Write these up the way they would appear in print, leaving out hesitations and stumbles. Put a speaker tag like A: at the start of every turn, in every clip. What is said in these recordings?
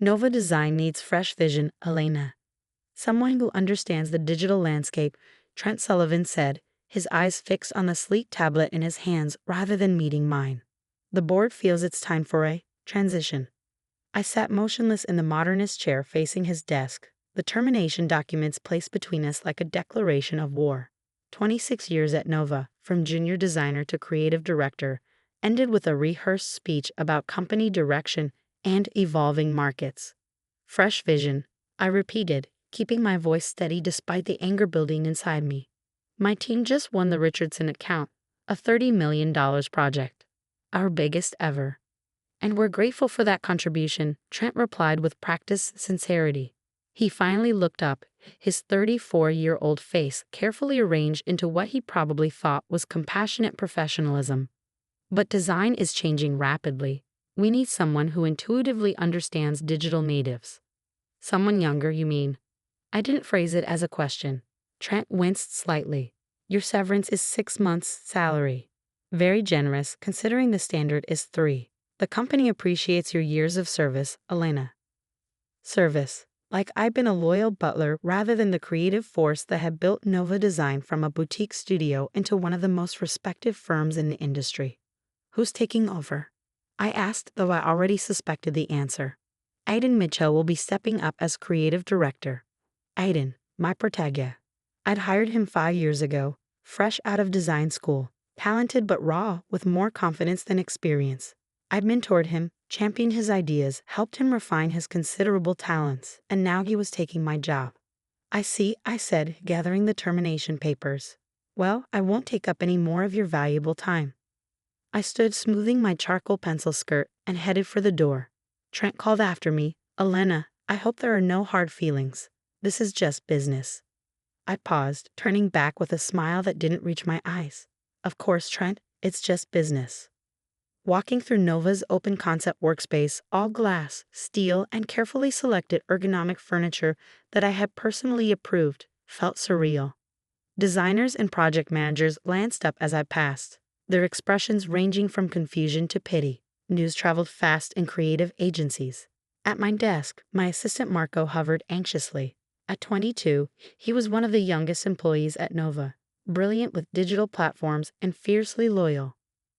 A: Nova Design needs fresh vision, Elena. Someone who understands the digital landscape, Trent Sullivan said, his eyes fixed on the sleek tablet in his hands rather than meeting mine. The board feels it's time for a transition. I sat motionless in the modernist chair facing his desk, the termination documents placed between us like a declaration of war. 26 years at Nova, from junior designer to creative director, ended with a rehearsed speech about company direction and evolving markets. Fresh vision, I repeated, keeping my voice steady despite the anger building inside me. My team just won the Richardson account, a $30 million project. Our biggest ever. And we're grateful for that contribution, Trent replied with practiced sincerity. He finally looked up, his 34-year-old face carefully arranged into what he probably thought was compassionate professionalism. But design is changing rapidly. We need someone who intuitively understands digital natives. Someone younger, you mean? I didn't phrase it as a question. Trent winced slightly. Your severance is 6 months' salary. Very generous, considering the standard is 3. The company appreciates your years of service, Elena. Service. Like I've been a loyal butler rather than the creative force that had built Nova Design from a boutique studio into one of the most respected firms in the industry. Who's taking over? I asked, though I already suspected the answer. Aiden Mitchell will be stepping up as creative director. Aiden, my protagonist. I'd hired him 5 years ago, fresh out of design school, talented but raw, with more confidence than experience. I'd mentored him, championed his ideas, helped him refine his considerable talents, and now he was taking my job. I see, I said, gathering the termination papers. Well, I won't take up any more of your valuable time. I stood smoothing my charcoal pencil skirt and headed for the door. Trent called after me, Elena, I hope there are no hard feelings. This is just business. I paused, turning back with a smile that didn't reach my eyes. Of course, Trent, it's just business. Walking through Nova's open concept workspace, all glass, steel, and carefully selected ergonomic furniture that I had personally approved, felt surreal. Designers and project managers glanced up as I passed, their expressions ranging from confusion to pity. News traveled fast in creative agencies. At my desk, my assistant Marco hovered anxiously. At 22, he was one of the youngest employees at Nova, brilliant with digital platforms and fiercely loyal.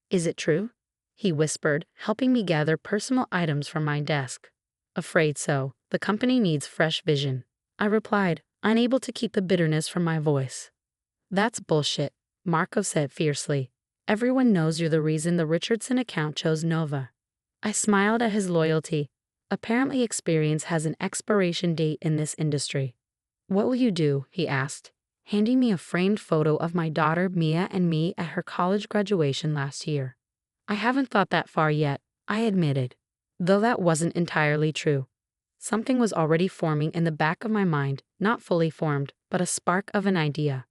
A: Is it true? He whispered, helping me gather personal items from my desk. Afraid so. The company needs fresh vision. I replied, unable to keep the bitterness from my voice. That's bullshit, Marco said fiercely. Everyone knows you're the reason the Richardson account chose Nova. I smiled at his loyalty. Apparently experience has an expiration date in this industry. What will you do? He asked, handing me a framed photo of my daughter Mia and me at her college graduation last year. I haven't thought that far yet, I admitted. Though that wasn't entirely true. Something was already forming in the back of my mind, not fully formed, but a spark of an idea.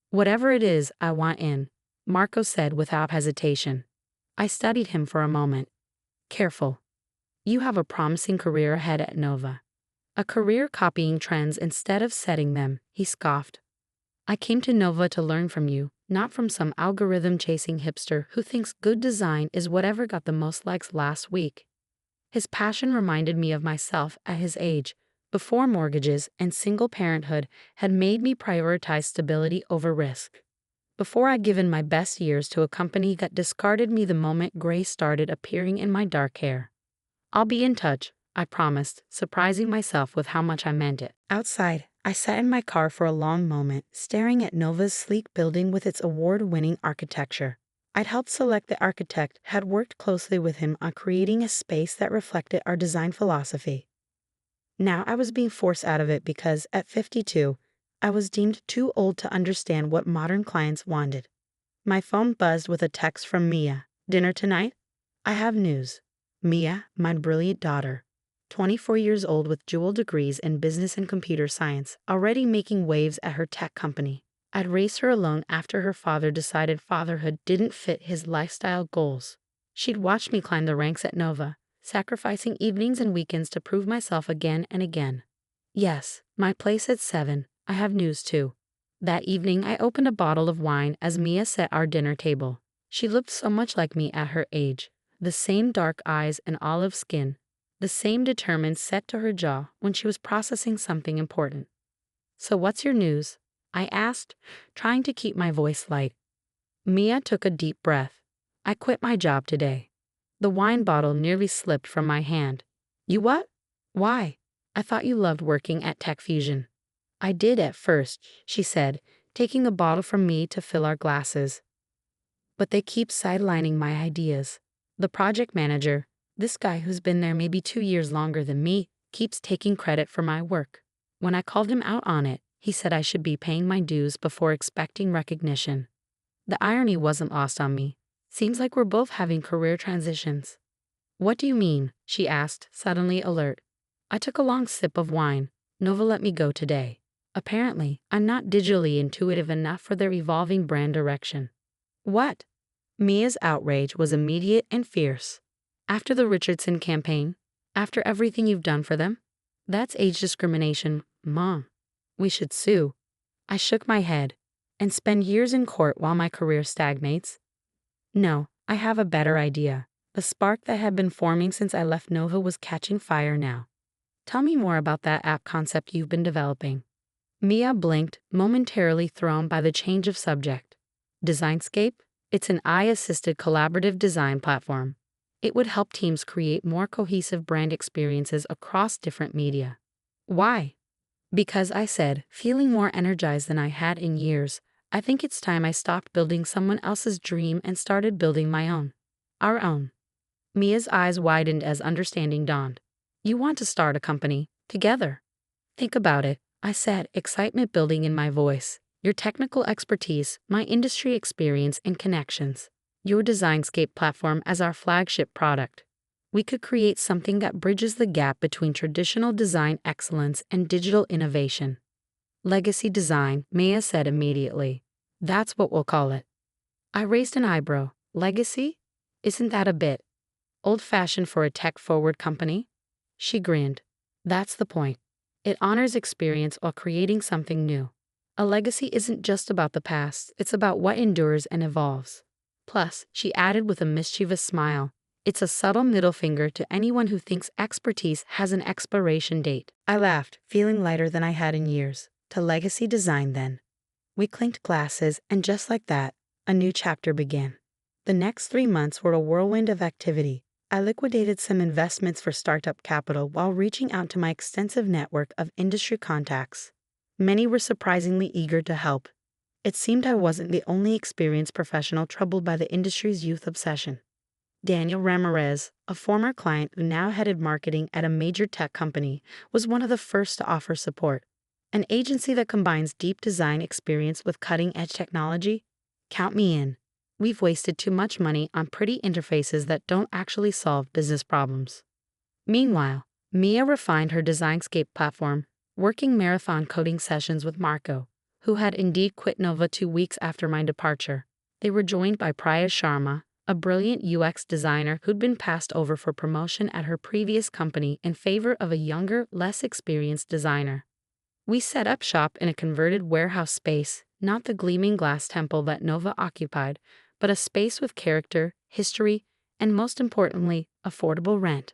A: Whatever it is, I want in, Marco said without hesitation. I studied him for a moment. Careful. You have a promising career ahead at Nova. A career copying trends instead of setting them, he scoffed. I came to Nova to learn from you, not from some algorithm-chasing hipster who thinks good design is whatever got the most likes last week. His passion reminded me of myself at his age, before mortgages and single parenthood had made me prioritize stability over risk. Before I'd given my best years to a company that discarded me the moment gray started appearing in my dark hair. I'll be in touch, I promised, surprising myself with how much I meant it. Outside, I sat in my car for a long moment, staring at Nova's sleek building with its award-winning architecture. I'd helped select the architect, had worked closely with him on creating a space that reflected our design philosophy. Now I was being forced out of it because, at 52, I was deemed too old to understand what modern clients wanted. My phone buzzed with a text from Mia. Dinner tonight? I have news. Mia, my brilliant daughter, 24 years old with dual degrees in business and computer science, already making waves at her tech company. I'd raised her alone after her father decided fatherhood didn't fit his lifestyle goals. She'd watched me climb the ranks at Nova, sacrificing evenings and weekends to prove myself again and again. Yes, my place at 7. I have news too. That evening I opened a bottle of wine as Mia set our dinner table. She looked so much like me at her age. The same dark eyes and olive skin. the same determined set to her jaw when she was processing something important. "So what's your news?" I asked, trying to keep my voice light. Mia took a deep breath. "I quit my job today." The wine bottle nearly slipped from my hand. "You what? Why? I thought you loved working at Tech Fusion." "I did at first," she said, taking a bottle from me to fill our glasses. "But they keep sidelining my ideas. The project manager, this guy who's been there maybe 2 years longer than me, keeps taking credit for my work. When I called him out on it, he said I should be paying my dues before expecting recognition." The irony wasn't lost on me. "Seems like we're both having career transitions." "What do you mean?" she asked, suddenly alert. I took a long sip of wine. "Nova let me go today. Apparently, I'm not digitally intuitive enough for their evolving brand direction." "What?" Mia's outrage was immediate and fierce. "After the Richardson campaign? After everything you've done for them? That's age discrimination, Mom. We should sue." I shook my head. "And spend years in court while my career stagnates?" "No, I have a better idea." The spark that had been forming since I left Nova was catching fire now. "Tell me more about that app concept you've been developing." Mia blinked, momentarily thrown by the change of subject. "Designscape? It's an AI-assisted collaborative design platform. It would help teams create more cohesive brand experiences across different media." "Why?" "Because," I said, feeling more energized than I had in years, "I think it's time I stopped building someone else's dream and started building my own. Our own." Mia's eyes widened as understanding dawned. "You want to start a company, together?" "Think about it," I said, excitement building in my voice. "Your technical expertise, my industry experience and connections. Your Designscape platform as our flagship product. We could create something that bridges the gap between traditional design excellence and digital innovation." "Legacy design," Mia said immediately. "That's what we'll call it." I raised an eyebrow. "Legacy? Isn't that a bit old-fashioned for a tech-forward company?" She grinned. "That's the point. It honors experience while creating something new. A legacy isn't just about the past, it's about what endures and evolves. Plus," she added with a mischievous smile, "it's a subtle middle finger to anyone who thinks expertise has an expiration date." I laughed, feeling lighter than I had in years. "To legacy design, then." We clinked glasses, and just like that, a new chapter began. The next 3 months were a whirlwind of activity. I liquidated some investments for startup capital while reaching out to my extensive network of industry contacts. Many were surprisingly eager to help. It seemed I wasn't the only experienced professional troubled by the industry's youth obsession. Daniel Ramirez, a former client who now headed marketing at a major tech company, was one of the first to offer support. "An agency that combines deep design experience with cutting-edge technology? Count me in. We've wasted too much money on pretty interfaces that don't actually solve business problems." Meanwhile, Mia refined her Designscape platform, working marathon coding sessions with Marco, who had indeed quit Nova 2 weeks after my departure. They were joined by Priya Sharma, a brilliant UX designer who'd been passed over for promotion at her previous company in favor of a younger, less experienced designer. We set up shop in a converted warehouse space, not the gleaming glass temple that Nova occupied, but a space with character, history, and most importantly, affordable rent.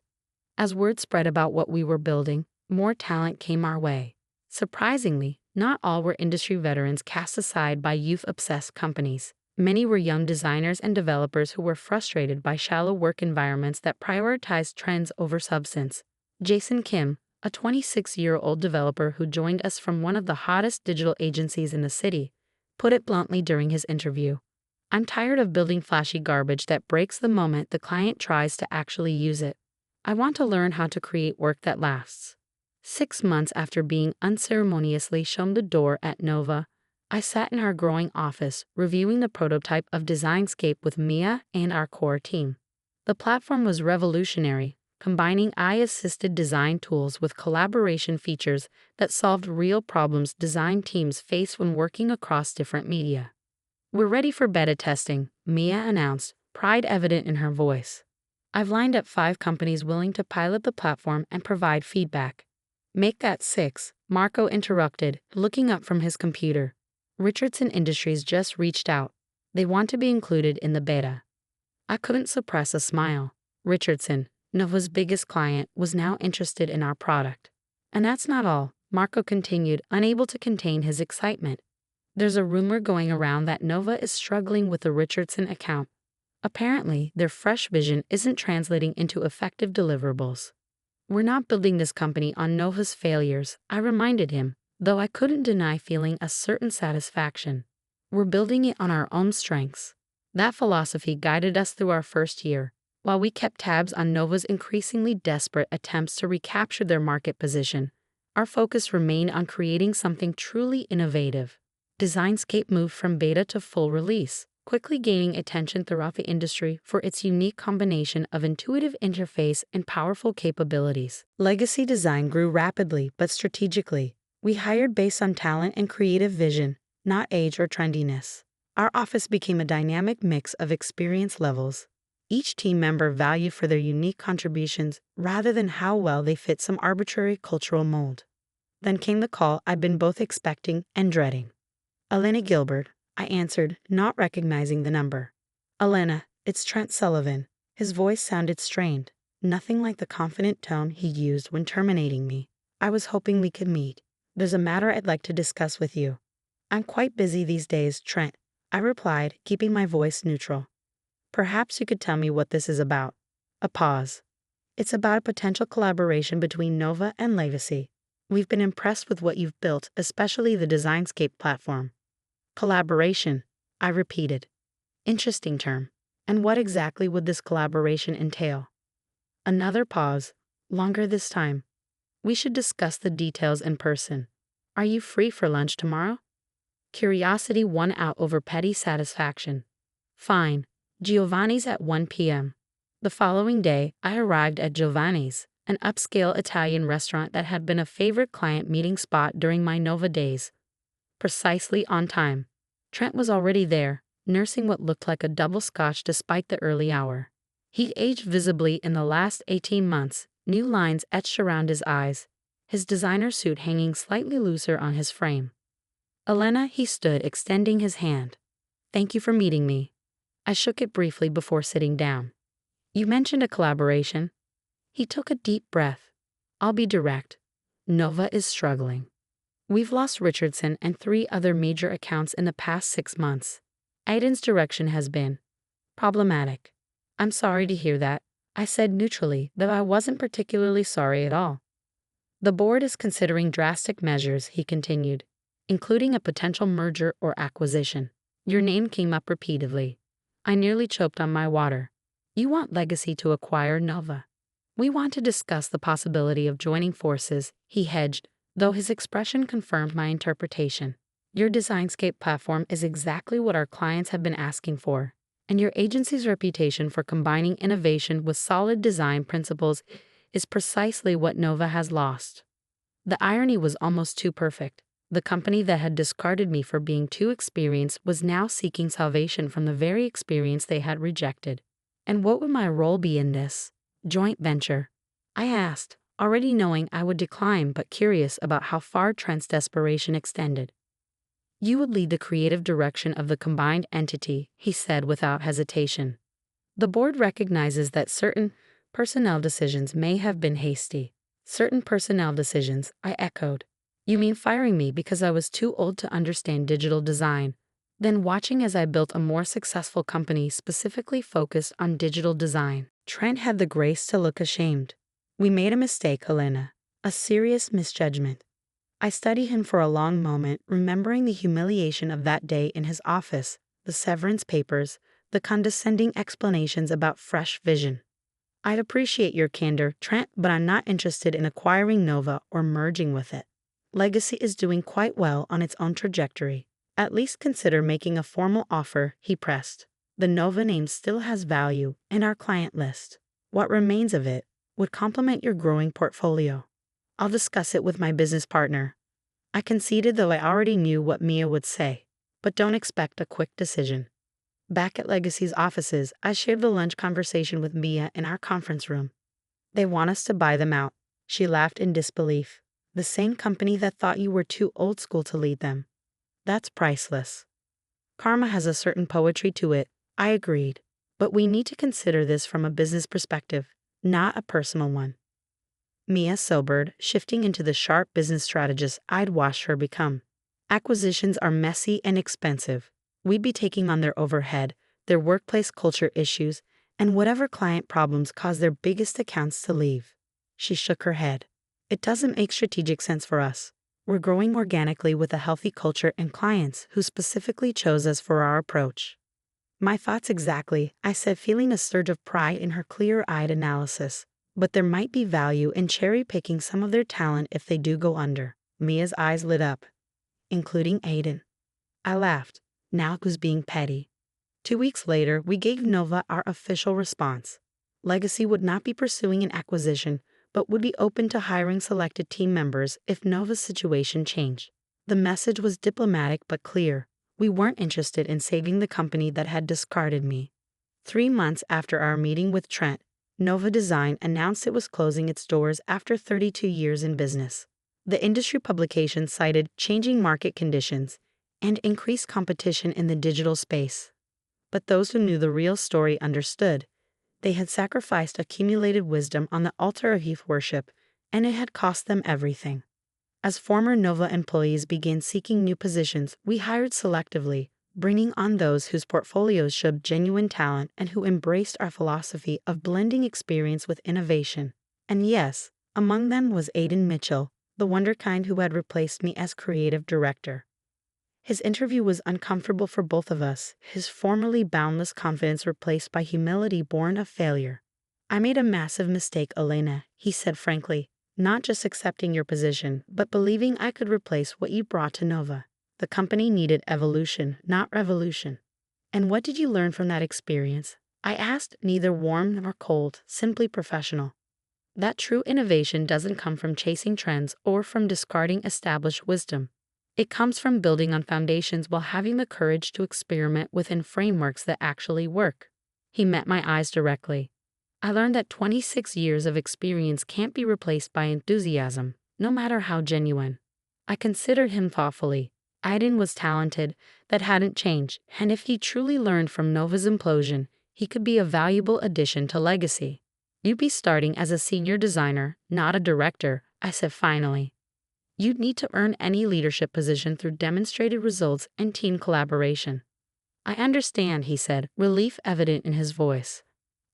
A: As word spread about what we were building, more talent came our way. Surprisingly, not all were industry veterans cast aside by youth-obsessed companies. Many were young designers and developers who were frustrated by shallow work environments that prioritized trends over substance. Jason Kim, a 26-year-old developer who joined us from one of the hottest digital agencies in the city, put it bluntly during his interview. "I'm tired of building flashy garbage that breaks the moment the client tries to actually use it. I want to learn how to create work that lasts." 6 months after being unceremoniously shown the door at Nova, I sat in our growing office reviewing the prototype of Designscape with Mia and our core team. The platform was revolutionary, combining AI-assisted design tools with collaboration features that solved real problems design teams face when working across different media. "We're ready for beta testing," Mia announced, pride evident in her voice. "I've lined up 5 companies willing to pilot the platform and provide feedback." "Make that 6, Marco interrupted, looking up from his computer. "Richardson Industries just reached out. They want to be included in the beta." I couldn't suppress a smile. Richardson, Nova's biggest client was now interested in our product. And that's not all, Marco continued, unable to contain his excitement. There's a rumor going around that Nova is struggling with the Richardson account. Apparently, their fresh vision isn't translating into effective deliverables. We're not building this company on Nova's failures, I reminded him, though I couldn't deny feeling a certain satisfaction. We're building it on our own strengths. That philosophy guided us through our first year, while we kept tabs on Nova's increasingly desperate attempts to recapture their market position. Our focus remained on creating something truly innovative. Designscape moved from beta to full release, quickly gaining attention throughout the industry for its unique combination of intuitive interface and powerful capabilities. Legacy design grew rapidly but strategically. We hired based on talent and creative vision, not age or trendiness. Our office became a dynamic mix of experience levels, each team member valued for their unique contributions rather than how well they fit some arbitrary cultural mold. Then came the call I'd been both expecting and dreading. Elena Gilbert, I answered, not recognizing the number. Elena, it's Trent Sullivan. His voice sounded strained, nothing like the confident tone he used when terminating me. I was hoping we could meet. There's a matter I'd like to discuss with you. I'm quite busy these days, Trent, I replied, keeping my voice neutral. Perhaps you could tell me what this is about. A pause. It's about a potential collaboration between Nova and Legacy. We've been impressed with what you've built, especially the Designscape platform. Collaboration, I repeated. Interesting term. And what exactly would this collaboration entail? Another pause, longer this time. We should discuss the details in person. Are you free for lunch tomorrow? Curiosity won out over petty satisfaction. Fine. Giovanni's at 1 p.m. The following day, I arrived at Giovanni's, an upscale Italian restaurant that had been a favorite client meeting spot during my Nova days. Precisely on time. Trent was already there, nursing what looked like a double scotch despite the early hour. He'd aged visibly in the last 18 months, new lines etched around his eyes, his designer suit hanging slightly looser on his frame. Elena, he stood, extending his hand. Thank you for meeting me. I shook it briefly before sitting down. You mentioned a collaboration. He took a deep breath. I'll be direct. Nova is struggling. We've lost Richardson and 3 other major accounts in the past 6 months. Aiden's direction has been problematic. I'm sorry to hear that, I said neutrally, though I wasn't particularly sorry at all. The board is considering drastic measures, he continued, including a potential merger or acquisition. Your name came up repeatedly. I nearly choked on my water. You want Legacy to acquire Nova. We want to discuss the possibility of joining forces, he hedged, though his expression confirmed my interpretation. Your Designscape platform is exactly what our clients have been asking for, and your agency's reputation for combining innovation with solid design principles is precisely what Nova has lost. The irony was almost too perfect. The company that had discarded me for being too experienced was now seeking salvation from the very experience they had rejected. And what would my role be in this joint venture? I asked, already knowing I would decline but curious about how far Trent's desperation extended. You would lead the creative direction of the combined entity, he said without hesitation. The board recognizes that certain personnel decisions may have been hasty. Certain personnel decisions, I echoed. You mean firing me because I was too old to understand digital design, then watching as I built a more successful company specifically focused on digital design. Trent had the grace to look ashamed. We made a mistake, Elena. A serious misjudgment. I studied him for a long moment, remembering the humiliation of that day in his office, the severance papers, the condescending explanations about fresh vision. I'd appreciate your candor, Trent, but I'm not interested in acquiring Nova or merging with it. Legacy is doing quite well on its own trajectory. At least consider making a formal offer, he pressed. The Nova name still has value, and our client list, what remains of it, would complement your growing portfolio. I'll discuss it with my business partner. I conceded, though I already knew what Mia would say, but don't expect a quick decision. Back at Legacy's offices, I shared the lunch conversation with Mia in our conference room. They want us to buy them out. She laughed in disbelief. The same company that thought you were too old school to lead them. That's priceless. Karma has a certain poetry to it, I agreed. But we need to consider this from a business perspective. not a personal one. Mia sobered, shifting into the sharp business strategist I'd watched her become. Acquisitions are messy and expensive. We'd be taking on their overhead, their workplace culture issues, and whatever client problems cause their biggest accounts to leave. She shook her head. It doesn't make strategic sense for us. We're growing organically with a healthy culture and clients who specifically chose us for our approach. My thoughts exactly, I said, feeling a surge of pride in her clear-eyed analysis. But there might be value in cherry-picking some of their talent if they do go under. Mia's eyes lit up, including Aiden. I laughed. Now who's being petty? 2 weeks later, we gave Nova our official response. Legacy would not be pursuing an acquisition, but would be open to hiring selected team members if Nova's situation changed. The message was diplomatic but clear. We weren't interested in saving the company that had discarded me. 3 months after our meeting with Trent, Nova Design announced it was closing its doors after 32 years in business. The industry publication cited changing market conditions and increased competition in the digital space. But those who knew the real story understood. They had sacrificed accumulated wisdom on the altar of heath worship, and it had cost them everything. As former Nova employees began seeking new positions, we hired selectively, bringing on those whose portfolios showed genuine talent and who embraced our philosophy of blending experience with innovation. And yes, among them was Aiden Mitchell, the wonderkind who had replaced me as creative director. His interview was uncomfortable for both of us, his formerly boundless confidence replaced by humility born of failure. I made a massive mistake, Elena, he said frankly, not just accepting your position, but believing I could replace what you brought to Nova. The company needed evolution, not revolution. And what did you learn from that experience? I asked, neither warm nor cold, simply professional. That true innovation doesn't come from chasing trends or from discarding established wisdom. It comes from building on foundations while having the courage to experiment within frameworks that actually work. He met my eyes directly. I learned that 26 years of experience can't be replaced by enthusiasm, no matter how genuine. I considered him thoughtfully. Aiden was talented, that hadn't changed, and if he truly learned from Nova's implosion, he could be a valuable addition to Legacy. You'd be starting as a senior designer, not a director, I said finally. You'd need to earn any leadership position through demonstrated results and team collaboration. I understand, he said, relief evident in his voice.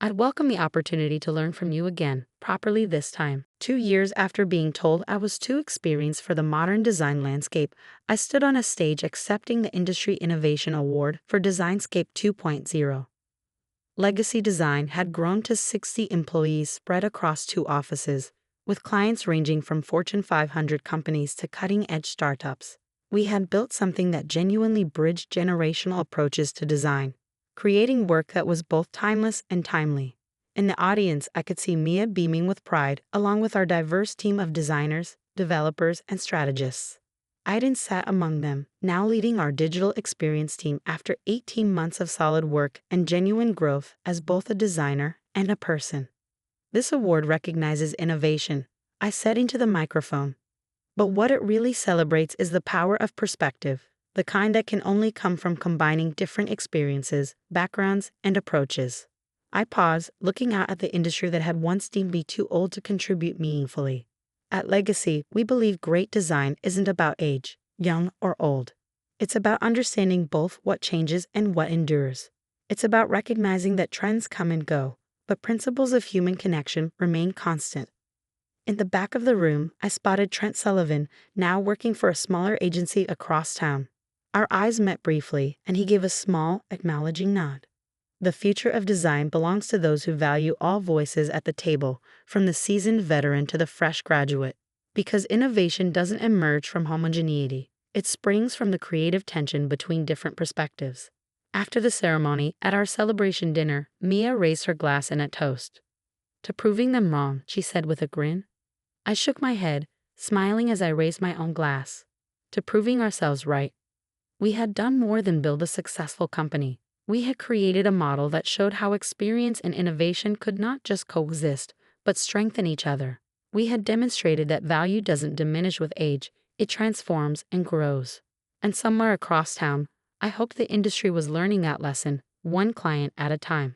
A: I'd welcome the opportunity to learn from you again, properly this time. 2 years after being told I was too experienced for the modern design landscape, I stood on a stage accepting the Industry Innovation Award for Designscape 2.0. Legacy Design had grown to 60 employees spread across 2 offices, with clients ranging from Fortune 500 companies to cutting-edge startups. We had built something that genuinely bridged generational approaches to design, creating work that was both timeless and timely. In the audience, I could see Mia beaming with pride, along with our diverse team of designers, developers, and strategists. Aiden sat among them, now leading our digital experience team after 18 months of solid work and genuine growth as both a designer and a person. This award recognizes innovation, I said into the microphone. But what it really celebrates is the power of perspective, the kind that can only come from combining different experiences, backgrounds, and approaches. I paused, looking out at the industry that had once deemed me too old to contribute meaningfully. At Legacy, we believe great design isn't about age, young or old. It's about understanding both what changes and what endures. It's about recognizing that trends come and go, but principles of human connection remain constant. In the back of the room, I spotted Trent Sullivan, now working for a smaller agency across town. Our eyes met briefly, and he gave a small, acknowledging nod. The future of design belongs to those who value all voices at the table, from the seasoned veteran to the fresh graduate. Because innovation doesn't emerge from homogeneity, it springs from the creative tension between different perspectives. After the ceremony, at our celebration dinner, Mia raised her glass in a toast. To proving them wrong, she said with a grin. I shook my head, smiling as I raised my own glass. To proving ourselves right. We had done more than build a successful company. We had created a model that showed how experience and innovation could not just coexist, but strengthen each other. We had demonstrated that value doesn't diminish with age, it transforms and grows. And somewhere across town, I hoped the industry was learning that lesson, one client at a time.